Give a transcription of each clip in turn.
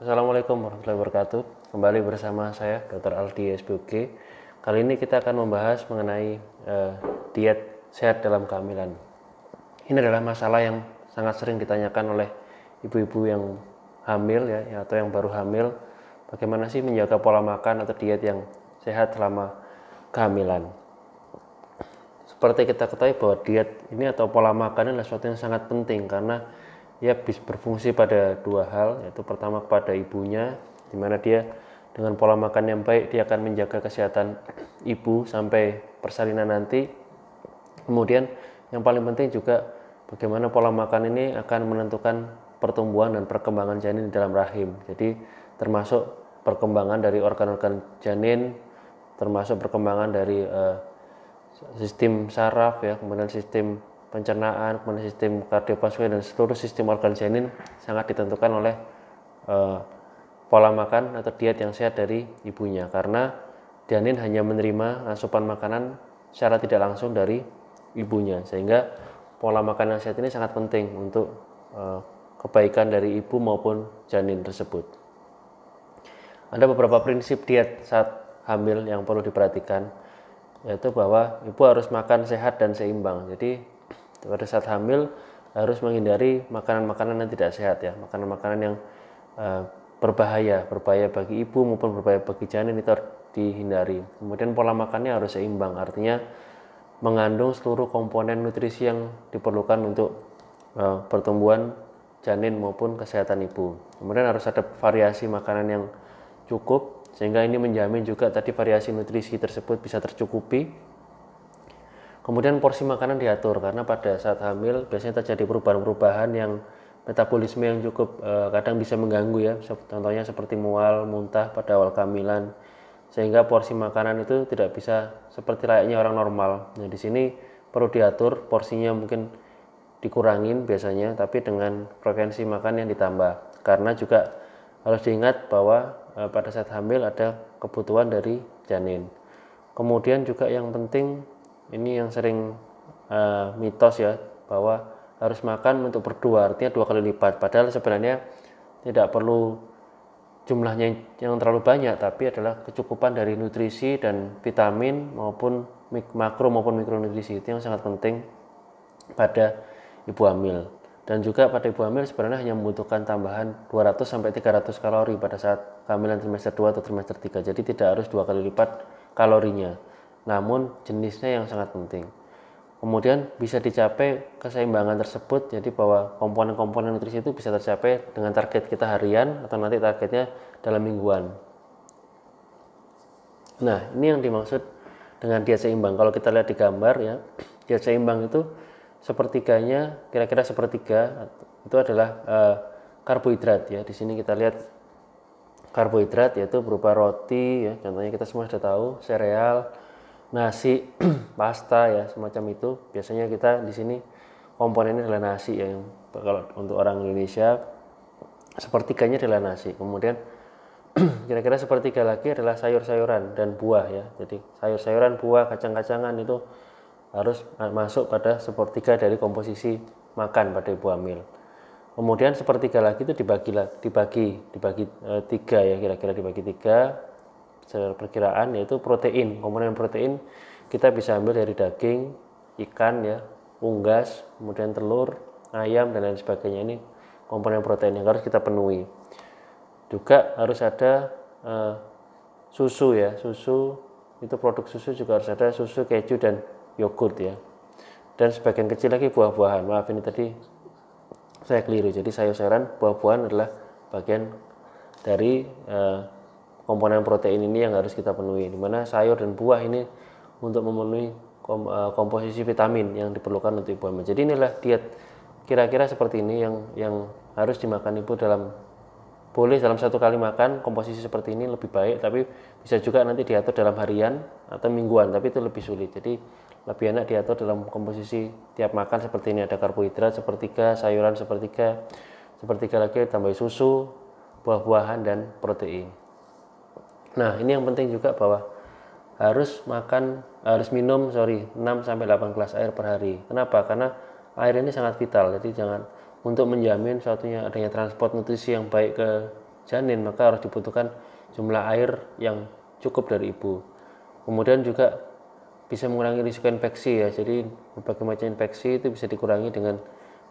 Assalamualaikum warahmatullahi wabarakatuh. Kembali bersama saya Dr. Aldi SPUG. Kali ini kita akan membahas mengenai diet sehat dalam kehamilan. Ini adalah masalah yang sangat sering ditanyakan oleh ibu-ibu yang hamil ya atau yang baru hamil. Bagaimana sih menjaga pola makan atau diet yang sehat selama kehamilan? Seperti kita ketahui bahwa diet ini atau pola makan adalah sesuatu yang sangat penting karena ia berfungsi pada dua hal, yaitu pertama kepada ibunya, di mana dia dengan pola makan yang baik dia akan menjaga kesehatan ibu sampai persalinan nanti. Kemudian yang paling penting juga bagaimana pola makan ini akan menentukan pertumbuhan dan perkembangan janin di dalam rahim. Jadi termasuk perkembangan dari organ-organ janin, termasuk perkembangan dari sistem saraf ya, kemudian sistem pencernaan, kemudian sistem kardiovaskular dan seluruh sistem organ janin sangat ditentukan oleh pola makan atau diet yang sehat dari ibunya, karena janin hanya menerima asupan makanan secara tidak langsung dari ibunya, sehingga pola makan yang sehat ini sangat penting untuk kebaikan dari ibu maupun janin tersebut. Ada beberapa prinsip diet saat hamil yang perlu diperhatikan, yaitu bahwa ibu harus makan sehat dan seimbang. Jadi pada saat hamil harus menghindari makanan-makanan yang tidak sehat ya, makanan-makanan yang berbahaya bagi ibu maupun berbahaya bagi janin itu harus dihindari. Kemudian pola makannya harus seimbang, artinya mengandung seluruh komponen nutrisi yang diperlukan untuk pertumbuhan janin maupun kesehatan ibu. Kemudian harus ada variasi makanan yang cukup, sehingga ini menjamin juga tadi variasi nutrisi tersebut bisa tercukupi. Kemudian porsi makanan diatur, karena pada saat hamil biasanya terjadi perubahan-perubahan yang metabolisme yang cukup kadang bisa mengganggu ya, contohnya seperti mual, muntah pada awal kehamilan, sehingga porsi makanan itu tidak bisa seperti layaknya orang normal. Nah, di sini perlu diatur porsinya, mungkin dikurangin biasanya, tapi dengan frekuensi makan yang ditambah, karena juga harus diingat bahwa pada saat hamil ada kebutuhan dari janin. Kemudian juga yang penting, ini yang sering mitos ya, bahwa harus makan untuk berdua, artinya 2 kali lipat, padahal sebenarnya tidak perlu jumlahnya yang terlalu banyak, tapi adalah kecukupan dari nutrisi dan vitamin maupun makro maupun mikronutrisi, itu yang sangat penting pada ibu hamil. Dan juga pada ibu hamil sebenarnya hanya membutuhkan tambahan 200-300 kalori pada saat kehamilan trimester 2 atau trimester 3, jadi tidak harus 2 kali lipat kalorinya, namun jenisnya yang sangat penting. Kemudian bisa dicapai keseimbangan tersebut, jadi bahwa komponen-komponen nutrisi itu bisa tercapai dengan target kita harian atau nanti targetnya dalam mingguan. Nah, ini yang dimaksud dengan diet seimbang. Kalau kita lihat di gambar ya, diet seimbang itu sepertiganya, kira-kira sepertiga itu adalah karbohidrat ya. Di sini kita lihat karbohidrat yaitu berupa roti ya, contohnya kita semua sudah tahu, sereal, nasi, pasta ya, semacam itu. Biasanya kita di sini komponennya adalah nasi ya, yang kalau untuk orang Indonesia sepertiganya adalah nasi. Kemudian kira-kira sepertiga lagi adalah sayur-sayuran dan buah ya. Jadi sayur-sayuran, buah, kacang-kacangan itu harus masuk pada sepertiga dari komposisi makan pada ibu hamil. Kemudian sepertiga lagi itu dibagi tiga ya, kira-kira dibagi tiga secara perkiraan, yaitu protein. Komponen protein kita bisa ambil dari daging, ikan ya, unggas, kemudian telur, ayam dan lain sebagainya. Ini komponen protein yang harus kita penuhi. Juga harus ada susu ya, susu itu produk susu juga harus ada, susu, keju dan yogurt ya. Dan sebagian kecil lagi buah-buahan. Maaf ini tadi saya keliru. Jadi sayur-sayuran, buah-buahan adalah bagian dari komponen protein ini yang harus kita penuhi. Dimana sayur dan buah ini untuk memenuhi komposisi vitamin yang diperlukan untuk ibu hamil. Jadi inilah diet kira-kira seperti ini yang harus dimakan ibu boleh dalam satu kali makan komposisi seperti ini lebih baik, tapi bisa juga nanti diatur dalam harian atau mingguan, tapi itu lebih sulit. Jadi lebih enak diatur dalam komposisi tiap makan seperti ini, ada karbohidrat sepertiga, sayuran sepertiga lagi tambah susu, buah-buahan dan protein. Nah, ini yang penting juga bahwa harus minum 6-8 gelas air per hari. Kenapa? Karena air ini sangat vital. Jadi jangan, untuk menjamin suatunya adanya transport nutrisi yang baik ke janin, maka harus dibutuhkan jumlah air yang cukup dari ibu. Kemudian juga bisa mengurangi risiko infeksi ya, jadi berbagai macam infeksi itu bisa dikurangi dengan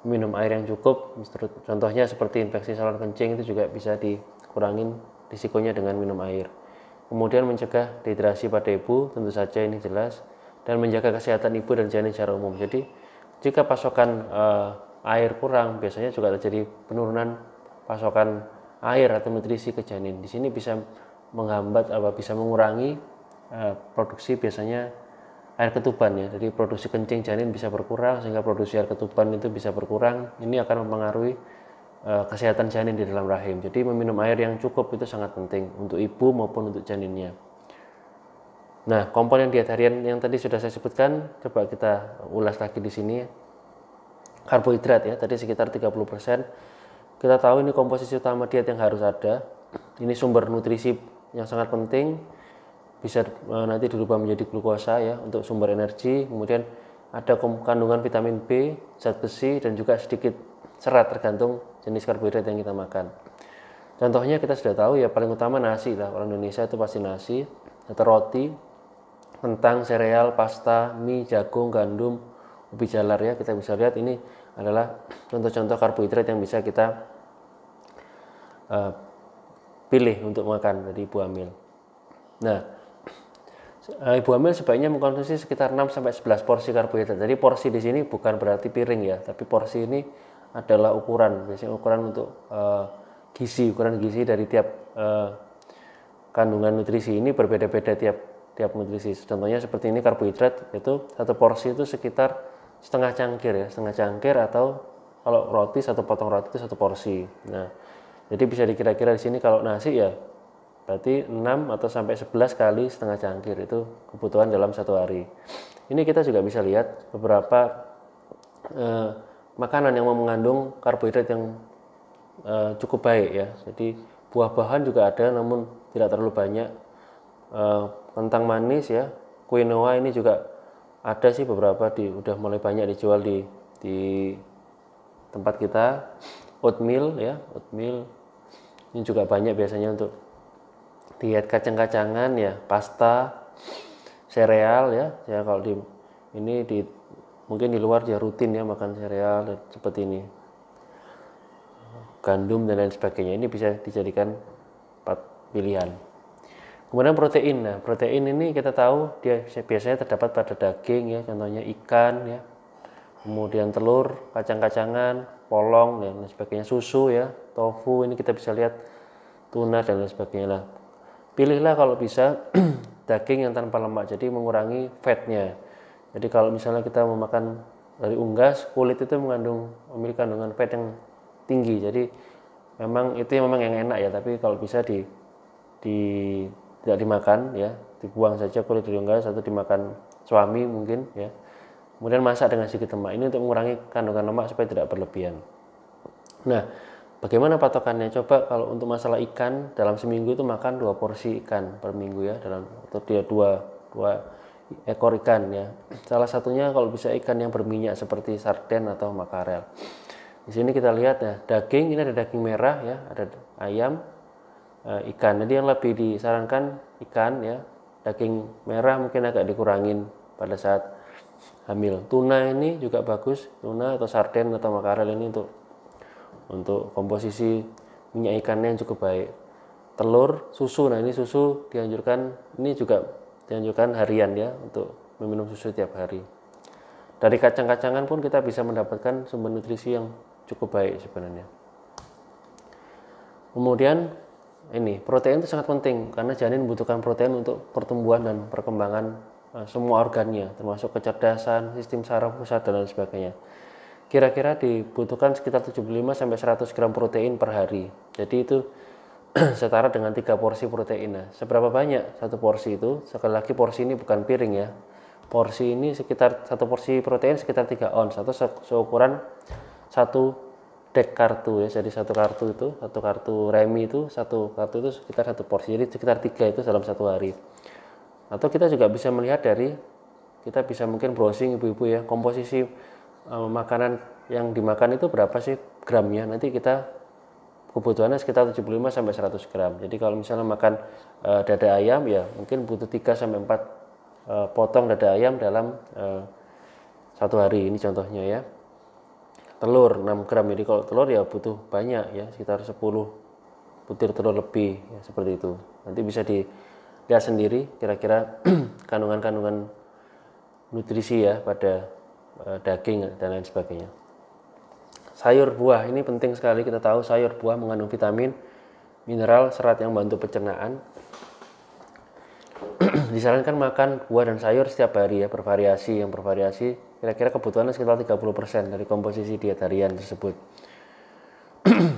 minum air yang cukup. Contohnya seperti infeksi saluran kencing itu juga bisa dikurangin risikonya dengan minum air. Kemudian mencegah dehidrasi pada ibu, tentu saja ini jelas, dan menjaga kesehatan ibu dan janin secara umum. Jadi jika pasokan air kurang, biasanya juga terjadi penurunan pasokan air atau nutrisi ke janin. Di sini bisa menghambat bisa mengurangi produksi biasanya air ketuban ya. Jadi produksi kencing janin bisa berkurang sehingga produksi air ketuban itu bisa berkurang. Ini akan mempengaruhi kesehatan janin di dalam rahim. Jadi meminum air yang cukup itu sangat penting untuk ibu maupun untuk janinnya. Nah, komponen diet harian yang tadi sudah saya sebutkan, coba kita ulas lagi di sini. Karbohidrat ya, tadi sekitar 30%. Kita tahu ini komposisi utama diet yang harus ada. Ini sumber nutrisi yang sangat penting, bisa nanti dirubah menjadi glukosa ya untuk sumber energi. Kemudian ada kandungan vitamin B, zat besi, dan juga sedikit serat tergantung jenis karbohidrat yang kita makan. Contohnya kita sudah tahu ya, paling utama nasi lah. Orang Indonesia itu pasti nasi atau roti, kentang, sereal, pasta, mie, jagung, gandum, ubi jalar ya. Kita bisa lihat ini adalah contoh-contoh karbohidrat yang bisa kita pilih untuk makan dari ibu hamil. Nah, ibu hamil sebaiknya mengkonsumsi sekitar 6-11 porsi karbohidrat. Jadi porsi di sini bukan berarti piring ya, tapi porsi ini adalah ukuran, biasanya ukuran untuk ukuran gizi dari tiap kandungan nutrisi ini berbeda-beda tiap nutrisi. Contohnya seperti ini karbohidrat itu satu porsi itu sekitar setengah cangkir atau kalau roti satu potong roti itu satu porsi. Nah, jadi bisa dikira-kira di sini kalau nasi ya berarti 6 atau sampai 11 kali setengah cangkir itu kebutuhan dalam satu hari. Ini kita juga bisa lihat beberapa makanan yang mengandung karbohidrat yang cukup baik ya. Jadi buah-bahan juga ada namun tidak terlalu banyak. Kentang manis ya, quinoa ini juga ada sih beberapa udah mulai banyak dijual di tempat kita. Oatmeal ya, oatmeal ini juga banyak biasanya untuk diet. Kacang-kacangan ya, pasta, sereal ya. Ya kalau mungkin di luar ya rutin ya makan sereal seperti ini, gandum dan lain sebagainya. Ini bisa dijadikan pilihan. Kemudian protein. Nah, protein ini kita tahu dia biasanya terdapat pada daging ya, contohnya ikan ya. Kemudian telur, kacang-kacangan, polong dan lain sebagainya, susu ya, tofu, ini kita bisa lihat tuna dan lain sebagainya lah. Pilihlah kalau bisa daging yang tanpa lemak, jadi mengurangi fatnya. Jadi kalau misalnya kita memakan dari unggas, kulit itu memiliki kandungan fat yang tinggi. Jadi memang yang enak ya, tapi kalau bisa tidak dimakan ya, dibuang saja kulit dari unggas atau dimakan suami mungkin ya. Kemudian masak dengan sedikit lemak. Ini untuk mengurangi kandungan lemak supaya tidak berlebihan. Nah, bagaimana patokannya? Coba kalau untuk masalah ikan, dalam seminggu itu makan 2 porsi ikan per minggu ya, atau dia 2 ekor ikan ya. Salah satunya kalau bisa ikan yang berminyak seperti sarden atau makarel. Di sini kita lihat ya, daging ini ada daging merah ya, ada ayam, ikan. Jadi yang lebih disarankan ikan ya, daging merah mungkin agak dikurangin pada saat hamil. Tuna ini juga bagus, tuna atau sarden atau makarel ini untuk komposisi minyak ikannya yang cukup baik. Telur, susu. Nah, ini susu dianjurkan harian ya, untuk meminum susu tiap hari. Dari kacang-kacangan pun kita bisa mendapatkan sumber nutrisi yang cukup baik sebenarnya. Kemudian ini protein itu sangat penting karena janin membutuhkan protein untuk pertumbuhan dan perkembangan semua organnya, termasuk kecerdasan, sistem saraf pusat dan lain sebagainya. Kira-kira dibutuhkan sekitar 75-100 gram protein per hari. Jadi itu setara dengan 3 porsi protein. Nah, seberapa banyak satu porsi itu? Sekali lagi porsi ini bukan piring ya. Porsi ini sekitar satu porsi protein sekitar 3 ons atau seukuran 1 dek kartu ya. Jadi satu kartu remi itu sekitar 1 porsi. Jadi sekitar 3 itu dalam satu hari. Atau kita juga bisa melihat kita bisa mungkin browsing ibu-ibu ya, komposisi makanan yang dimakan itu berapa sih gramnya. Nanti kita kebutuhannya sekitar 75 sampai 100 gram. Jadi kalau misalnya makan dada ayam ya mungkin butuh 3 sampai 4 potong dada ayam dalam satu hari. Ini contohnya ya. Telur 6 gram. Jadi kalau telur ya butuh banyak ya, sekitar 10 butir telur lebih ya, seperti itu. Nanti bisa dilihat sendiri kira-kira kandungan-kandungan nutrisi ya pada daging dan lain sebagainya. Sayur buah ini penting sekali. Kita tahu sayur buah mengandung vitamin, mineral, serat yang membantu pencernaan. Disarankan makan buah dan sayur setiap hari ya, bervariasi. Yang bervariasi kira-kira kebutuhannya sekitar 30% dari komposisi diet harian tersebut.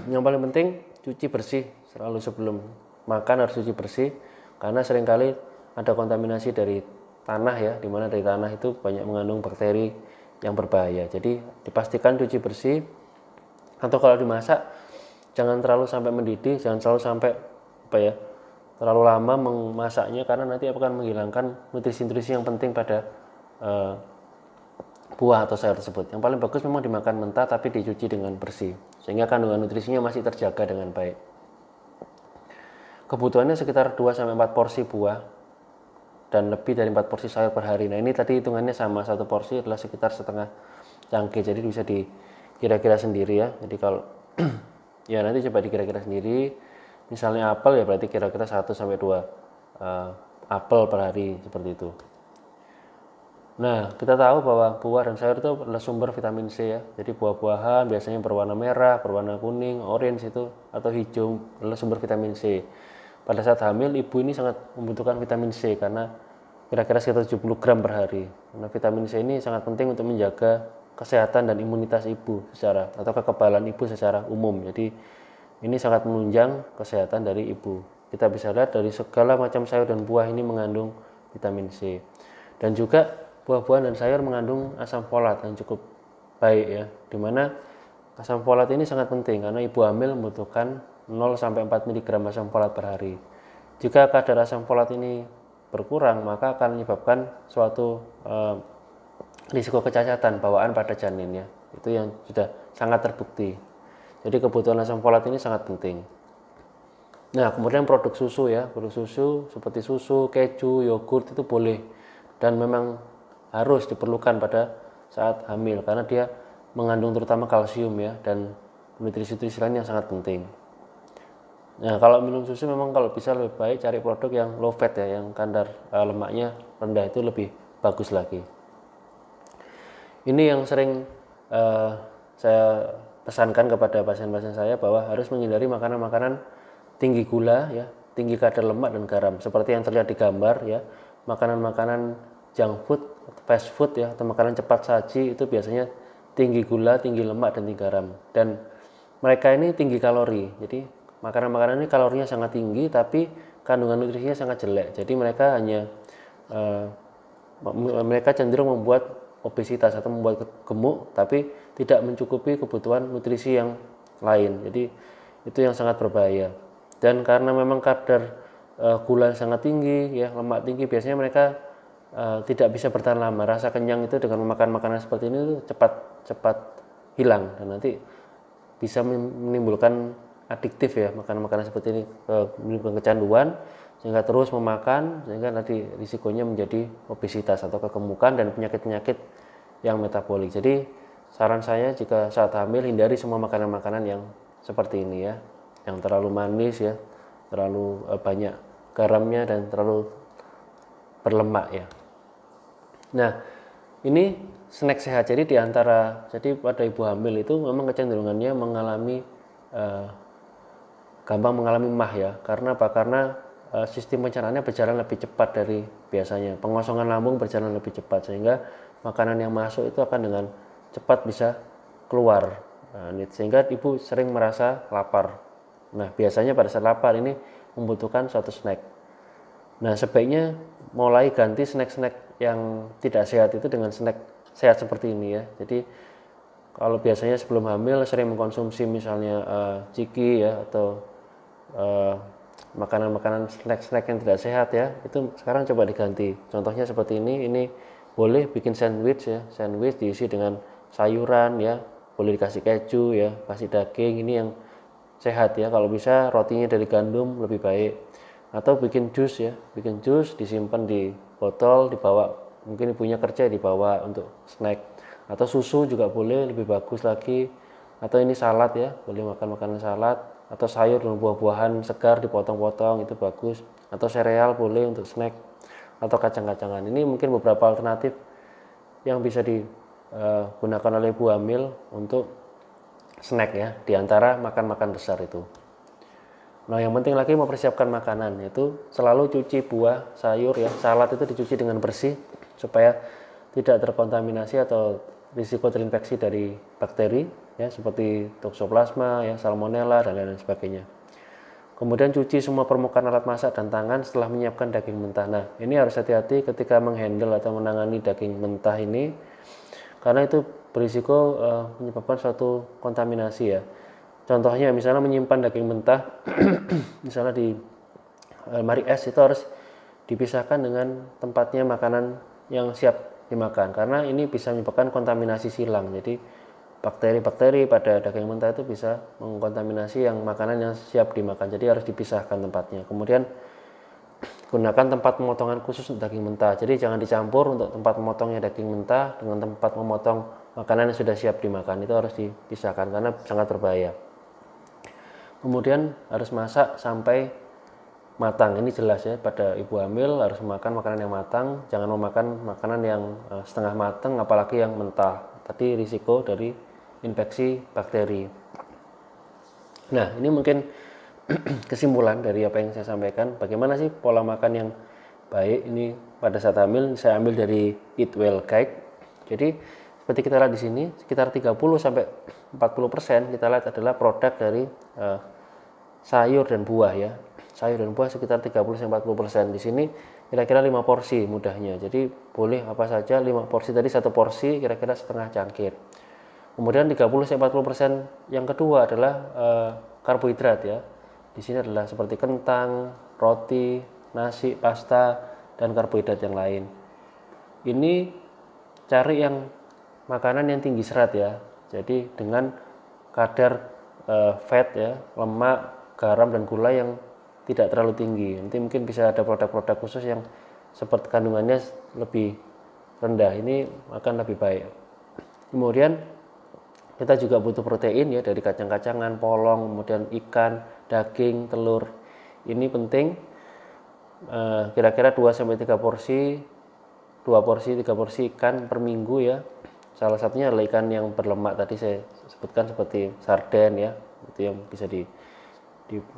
Yang paling penting cuci bersih selalu sebelum makan, harus cuci bersih karena seringkali ada kontaminasi dari tanah ya, dimana dari tanah itu banyak mengandung bakteri yang berbahaya. Jadi dipastikan cuci bersih, atau kalau dimasak jangan terlalu sampai mendidih, jangan terlalu sampai terlalu lama memasaknya karena nanti akan menghilangkan nutrisi-nutrisi yang penting pada buah atau sayur tersebut. Yang paling bagus memang dimakan mentah tapi dicuci dengan bersih sehingga kandungan nutrisinya masih terjaga dengan baik. Kebutuhannya sekitar 2-4 porsi buah dan lebih dari 4 porsi sayur per hari. Nah ini tadi hitungannya sama, satu porsi adalah sekitar setengah cangkir, jadi bisa dikira-kira sendiri ya. Jadi kalau ya nanti coba dikira-kira sendiri, misalnya apel ya berarti kira-kira 1-2 apel per hari, seperti itu. Nah kita tahu bahwa buah dan sayur itu adalah sumber vitamin C ya. Jadi buah-buahan biasanya berwarna merah, berwarna kuning, orange itu atau hijau adalah sumber vitamin C. Pada saat hamil, ibu ini sangat membutuhkan vitamin C karena kira-kira sekitar 70 gram per hari. Karena vitamin C ini sangat penting untuk menjaga kesehatan dan imunitas ibu atau kekebalan ibu secara umum. Jadi ini sangat menunjang kesehatan dari ibu. Kita bisa lihat dari segala macam sayur dan buah ini mengandung vitamin C. Dan juga buah-buahan dan sayur mengandung asam folat yang cukup baik ya. Dimana asam folat ini sangat penting karena ibu hamil membutuhkan 0-4 mg asam folat per hari. Jika kadar asam folat ini berkurang, maka akan menyebabkan suatu risiko kecacatan bawaan pada janin ya. Itu yang sudah sangat terbukti. Jadi kebutuhan asam folat ini sangat penting. Nah, kemudian produk susu ya, produk susu seperti susu, keju, yogurt itu boleh dan memang harus diperlukan pada saat hamil karena dia mengandung terutama kalsium ya dan nutrisi-nutrisi lain yang sangat penting. Nah, kalau minum susu memang kalau bisa lebih baik cari produk yang low fat ya, yang kadar lemaknya rendah, itu lebih bagus lagi. Ini yang sering saya pesankan kepada pasien-pasien saya bahwa harus menghindari makanan-makanan tinggi gula ya, tinggi kadar lemak dan garam. Seperti yang terlihat di gambar ya, makanan-makanan junk food, fast food ya, atau makanan cepat saji itu biasanya tinggi gula, tinggi lemak dan tinggi garam. Dan mereka ini tinggi kalori. Jadi makanan-makanan ini kalorinya sangat tinggi tapi kandungan nutrisinya sangat jelek. Jadi mereka mereka cenderung membuat obesitas atau membuat gemuk tapi tidak mencukupi kebutuhan nutrisi yang lain. Jadi itu yang sangat berbahaya. Dan karena memang kadar gula sangat tinggi ya, lemak tinggi, biasanya mereka tidak bisa bertahan lama. Rasa kenyang itu dengan memakan makanan seperti ini itu cepat hilang dan nanti bisa menimbulkan adiktif ya, makanan-makanan seperti ini menimbulkan kecanduan sehingga terus memakan sehingga nanti risikonya menjadi obesitas atau kegemukan dan penyakit-penyakit yang metabolik. Jadi saran saya jika saat hamil hindari semua makanan-makanan yang seperti ini ya, yang terlalu manis ya, terlalu banyak garamnya dan terlalu berlemak ya. Nah, ini snack sehat. Jadi jadi pada ibu hamil itu memang kecenderungannya gampang mengalami MAH ya. Karena apa? Karena sistem pencernaannya berjalan lebih cepat dari biasanya. Pengosongan lambung berjalan lebih cepat sehingga makanan yang masuk itu akan dengan cepat bisa keluar. Nah, sehingga ibu sering merasa lapar. Nah, biasanya pada saat lapar ini membutuhkan suatu snack. Nah, sebaiknya mulai ganti snack-snack yang tidak sehat itu dengan snack sehat seperti ini ya. Jadi kalau biasanya sebelum hamil sering mengkonsumsi misalnya ciki ya atau makanan-makanan snack-snack yang tidak sehat ya, itu sekarang coba diganti. Contohnya seperti ini boleh bikin sandwich ya, sandwich diisi dengan sayuran ya, boleh dikasih keju ya, kasih daging. Ini yang sehat ya. Kalau bisa rotinya dari gandum lebih baik, atau bikin jus ya, bikin jus disimpan di botol, dibawa, mungkin ibunya kerja dibawa untuk snack, atau susu juga boleh, lebih bagus lagi. Atau ini salad ya, boleh makan makanan salad, atau sayur dan buah-buahan segar dipotong-potong, itu bagus. Atau sereal boleh untuk snack, atau kacang-kacangan. Ini mungkin beberapa alternatif yang bisa digunakan oleh ibu hamil untuk snack ya, diantara makan-makan besar itu. Nah, yang penting lagi mempersiapkan makanan, yaitu selalu cuci buah, sayur ya, salad itu dicuci dengan bersih supaya tidak terkontaminasi atau risiko terinfeksi dari bakteri ya, seperti toxoplasma ya, salmonella dan lain sebagainya. Kemudian cuci semua permukaan alat masak dan tangan setelah menyiapkan daging mentah. Nah, ini harus hati-hati ketika menghandle atau menangani daging mentah ini, karena itu berisiko menyebabkan suatu kontaminasi ya. Contohnya misalnya menyimpan daging mentah misalnya di lemari es, itu harus dipisahkan dengan tempatnya makanan yang siap dimakan, karena ini bisa menyebabkan kontaminasi silang. Jadi bakteri-bakteri pada daging mentah itu bisa mengkontaminasi yang makanan yang siap dimakan, jadi harus dipisahkan tempatnya. Kemudian gunakan tempat pemotongan khusus untuk daging mentah, jadi jangan dicampur untuk tempat memotongnya daging mentah dengan tempat memotong makanan yang sudah siap dimakan, itu harus dipisahkan karena sangat berbahaya. Kemudian harus masak sampai matang, ini jelas ya, pada ibu hamil harus makan makanan yang matang, jangan memakan makanan yang setengah matang apalagi yang mentah, tadi risiko dari infeksi bakteri. Nah, ini mungkin kesimpulan dari apa yang saya sampaikan. Bagaimana sih pola makan yang baik ini pada saat hamil? Saya ambil dari Eat Well Guide. Jadi seperti kita lihat di sini, sekitar 30-40% kita lihat adalah produk dari sayur dan buah ya. Sayur dan buah sekitar 30-40%. Di sini kira-kira 5 porsi mudahnya. Jadi boleh apa saja, 5 porsi tadi, 1 porsi kira-kira setengah cangkir. Kemudian 30-40% yang kedua adalah karbohidrat ya. Di sini adalah seperti kentang, roti, nasi, pasta, dan karbohidrat yang lain. Ini cari yang makanan yang tinggi serat ya. Jadi dengan kadar fat ya, lemak, garam, dan gula yang tidak terlalu tinggi. Nanti mungkin bisa ada produk-produk khusus yang seperti kandungannya lebih rendah. Ini akan lebih baik. Kemudian kita juga butuh protein ya, dari kacang-kacangan, polong, kemudian ikan, daging, telur. Ini penting, kira-kira 2-3 porsi, 2 porsi, 3 porsi ikan per minggu ya. Salah satunya adalah ikan yang berlemak tadi saya sebutkan seperti sarden ya, itu yang bisa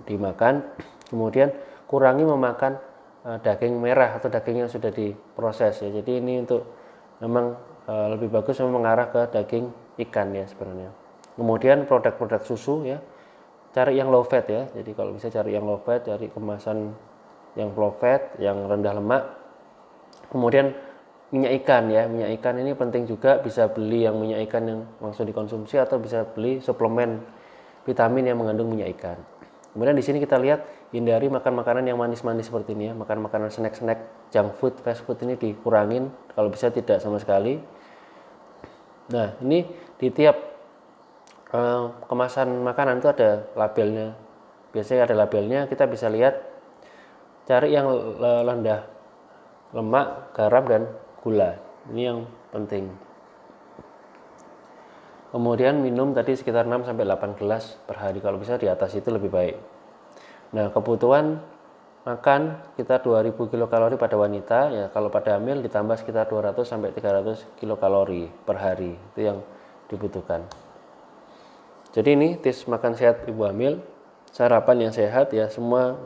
dimakan. Kemudian kurangi memakan daging merah atau daging yang sudah diproses ya. Jadi ini untuk memang lebih bagus memang mengarah ke daging ikan ya sebenarnya. Kemudian produk-produk susu ya, cari yang low fat ya. Jadi kalau bisa cari yang low fat, cari kemasan yang low fat, yang rendah lemak. Kemudian minyak ikan ya, minyak ikan ini penting juga, bisa beli yang minyak ikan yang langsung dikonsumsi atau bisa beli suplemen vitamin yang mengandung minyak ikan. Kemudian di sini kita lihat, hindari makan makanan yang manis-manis seperti ini ya, makan makanan snack-snack, junk food, fast food ini dikurangin, kalau bisa tidak sama sekali. Nah, ini di tiap kemasan makanan itu ada labelnya. Biasanya ada labelnya, kita bisa lihat, cari yang rendah lemak, garam, dan gula. Ini yang penting. Kemudian minum tadi sekitar 6-8 gelas per hari, kalau bisa di atas itu lebih baik. Nah, kebutuhan makan sekitar 2000 kilokalori pada wanita ya, kalau pada hamil ditambah sekitar 200-300 kilokalori per hari, itu yang dibutuhkan. Jadi ini tips makan sehat ibu hamil, sarapan yang sehat ya, semua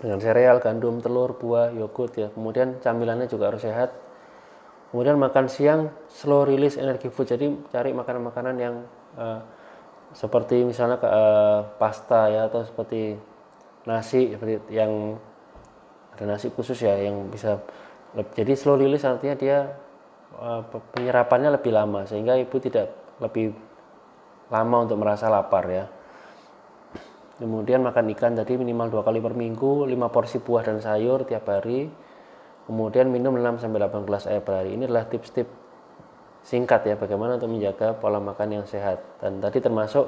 dengan sereal, gandum, telur, buah, yogurt ya. Kemudian camilannya juga harus sehat. Kemudian makan siang slow release energy food, jadi cari makanan-makanan yang seperti misalnya pasta ya, atau seperti nasi, seperti yang ada nasi khusus ya yang bisa. Jadi slow release artinya dia penyerapannya lebih lama, sehingga ibu tidak lebih lama untuk merasa lapar ya. Kemudian makan ikan tadi minimal 2 kali per minggu, 5 porsi buah dan sayur tiap hari. Kemudian minum 6-8 gelas air per hari. Ini adalah tips-tips singkat ya, bagaimana untuk menjaga pola makan yang sehat. Dan tadi termasuk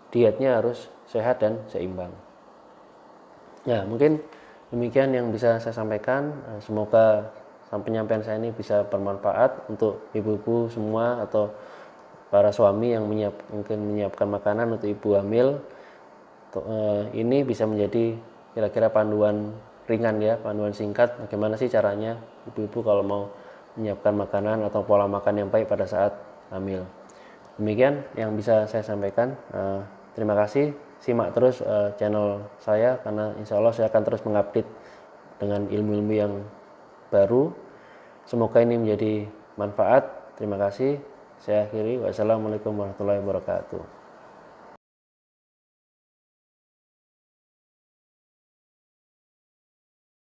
dietnya harus sehat dan seimbang. Ya, mungkin demikian yang bisa saya sampaikan. Semoga penyampaian saya ini bisa bermanfaat untuk ibu-ibu semua atau para suami yang mungkin menyiapkan makanan untuk ibu hamil. Ini bisa menjadi kira-kira panduan ringan ya, panduan singkat bagaimana sih caranya ibu-ibu kalau mau menyiapkan makanan atau pola makan yang baik pada saat hamil. Demikian yang bisa saya sampaikan. Terima kasih, simak terus channel saya karena insya Allah saya akan terus mengupdate dengan ilmu-ilmu yang baru. Semoga ini menjadi manfaat. Terima kasih. Saya akhiri. Wassalamualaikum warahmatullahi wabarakatuh.